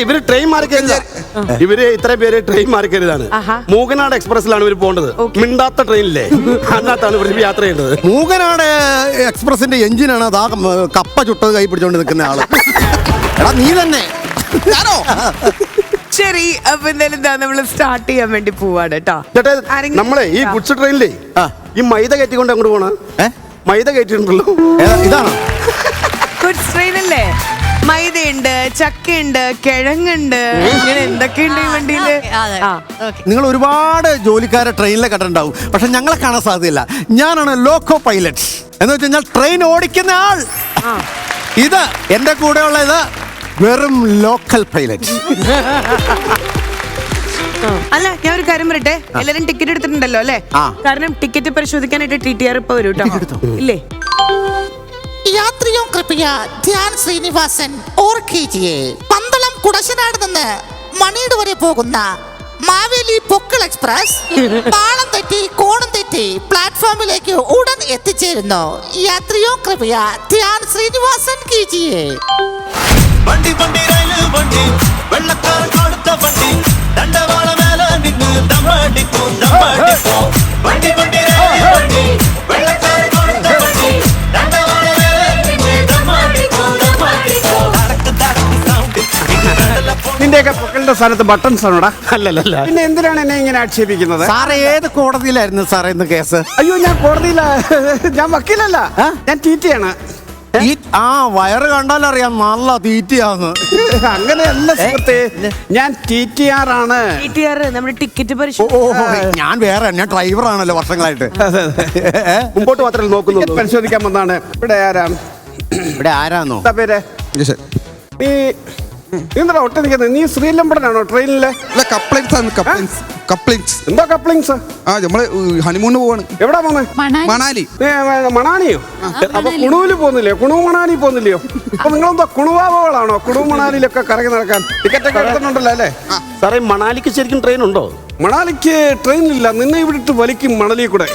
ഇവര് ട്രെയിൻ മാറിക്കരുത്. ഇവര് ഇത്രയും പേര് ട്രെയിൻ മാറിക്കരുതാണ്. മൂകനാട് എക്സ്പ്രസിലാണ് ഇവർ പോകേണ്ടത്. മിണ്ടാത്ത ട്രെയിനില്ലേ, അതിനകത്താണ് ഇവർ യാത്ര ചെയ്യേണ്ടത്. മൂകനാട് എക്സ്പ്രസിന്റെ എഞ്ചിനാണ് അതാ കപ്പ ചുട്ടത് കൈ പിടിച്ചോണ്ട് നിൽക്കുന്ന ആള്. എടാ നീ തന്നെ. ശരി, അപ്പൊ എന്തായാലും നമ്മള് സ്റ്റാർട്ട് ചെയ്യാൻ വേണ്ടി പോവാണ് കേട്ടോ. നമ്മളെ ഈ ഗുഡ്സ് ട്രെയിനിലേ ഈ മൈദ കയറ്റിക്കൊണ്ട് അങ്ങോട്ട് പോണ. മൈദ കയറ്റിട്ടുണ്ടല്ലോ, ഇതാണോ ഗുഡ്സ് ട്രെയിൻ അല്ലേ? മൈദയുണ്ട്, ചക്കയുണ്ട്, കിഴങ്ങുണ്ട്, ഇങ്ങനെ എന്തൊക്കെയുണ്ട് ഈ വണ്ടിയില്. നിങ്ങൾ ഒരുപാട് ജോലിക്കാരെ ട്രെയിനിലെ കണ്ടിട്ടുണ്ടാവും, പക്ഷെ ഞങ്ങളെ കാണാൻ സാധ്യതയില്ല. ഞാനാണ് ലോക്കോ പൈലറ്റ് എന്ന് വെച്ച് കഴിഞ്ഞാൽ ട്രെയിൻ ഓടിക്കുന്ന ആൾ. ഇത് എന്റെ കൂടെയുള്ള ഇത് വെറും ലോക്കൽ പൈലറ്റ്. അല്ല, ഞാൻ ഒരു കാര്യം പറയട്ടെ, എല്ലാരും ടിക്കറ്റ് എടുത്തിട്ടുണ്ടല്ലോ അല്ലേ? കാരണം ടിക്കറ്റ് പരിശോധിക്കാനായിട്ട് TTR ഇപ്പൊ വരും കേട്ടോ. ഇല്ലേ? यात्रियों कृपया ध्यान ശ്രീനിവാസൻ ഓർക്കിജിയെ പന്തളം കുടശനാട് നിന്ന് മണിയുടെ വരെ പോകുന്ന മാവേലി പൊക്കിൾ എക്സ്പ്രസ് പാളം തെറ്റി കോണം തെറ്റി പ്ലാറ്റ്ഫോമിലേക്ക് ഉടൻ എത്തിച്ചേരുന്നു. യാത്രിയോ കൃപയ ധ്യാൻ ശ്രീനിവാസൻ കീജിയെ. വണ്ടി വണ്ടി റെയിൽ വണ്ടി വെള്ളക്കാരൻ കൊടുത്ത വണ്ടി ദണ്ഡവാള മേലെ നിന്ന് ദമ്മടിപ്പോ ദമ്മടിപ്പോ. വണ്ടി വണ്ടി റെയിൽ വണ്ടി വെള്ളക്കാരൻ കൊടുത്ത വണ്ടി ദണ്ഡവാള മേലെ നിന്ന് ദമ്മടിപ്പോ ദമ്മടിപ്പോ. നിന്റെയൊക്കെ പൊക്കലിന്റെ സ്ഥാനത്ത് ബട്ടൺസ് ആണോടാ? അല്ലല്ല. പിന്നെ എന്തിനാണ് എന്നെ ഇങ്ങനെ ആക്ഷേപിക്കുന്നത്? സാറേ ഏത് കോടതിയിലായിരുന്നു സാറേ ഇന്ന് കേസ്? അയ്യോ, ഞാൻ കോടതിയില, ഞാൻ വക്കീലല്ല, ഞാൻ TT-യാണ്. ആ വയറ് കണ്ടാലറിയാം നല്ല തീറ്റയാന്ന്. അങ്ങനെയല്ല സുഹൃത്തേ, ഞാൻ TTR ആണ്. TTR നമ്മുടെ ടിക്കറ്റ് ഞാൻ വേറെ, ഞാൻ ഡ്രൈവറാണല്ലോ വർഷങ്ങളായിട്ട്. മുമ്പോട്ട് മാത്രമേ നോക്കുന്നു, പരിശോധിക്കാൻ വന്നാണ്. ഇവിടെ ആരാന്നോ പേര്? നീ എന്താ ഒട്ട നിൽക്കുന്നത്? നീ ശ്രീലംബടനാണോ ട്രെയിനിലെ? എന്താ കപ്ലിങ്സ്? നമ്മള് ഹണിമൂണിന് പോവാണ്. എവിടാ പോന്നെ? മണാലി. മണാലിയോ? അപ്പൊ കുണുവില് പോന്നില്ലയോ? കുണു മണാലി പോന്നില്ലയോ? അപ്പൊ നിങ്ങളെന്താ കുണുവാവകളാണോ? കുണു മണാലിയിലൊക്കെ കറങ്ങി നടക്കാൻ ടിക്കറ്റ് ഒക്കെ എടുക്കുന്നുണ്ടല്ലോ അല്ലേ? സാറേ, മണാലിക്ക് ശരിക്കും ട്രെയിൻ ഉണ്ടോ? മണാലിക്ക് ട്രെയിൻ ഇല്ല, നിന്നെ ഇവിടെ ഇട്ട് വലിക്കും മണലി കൂടെ.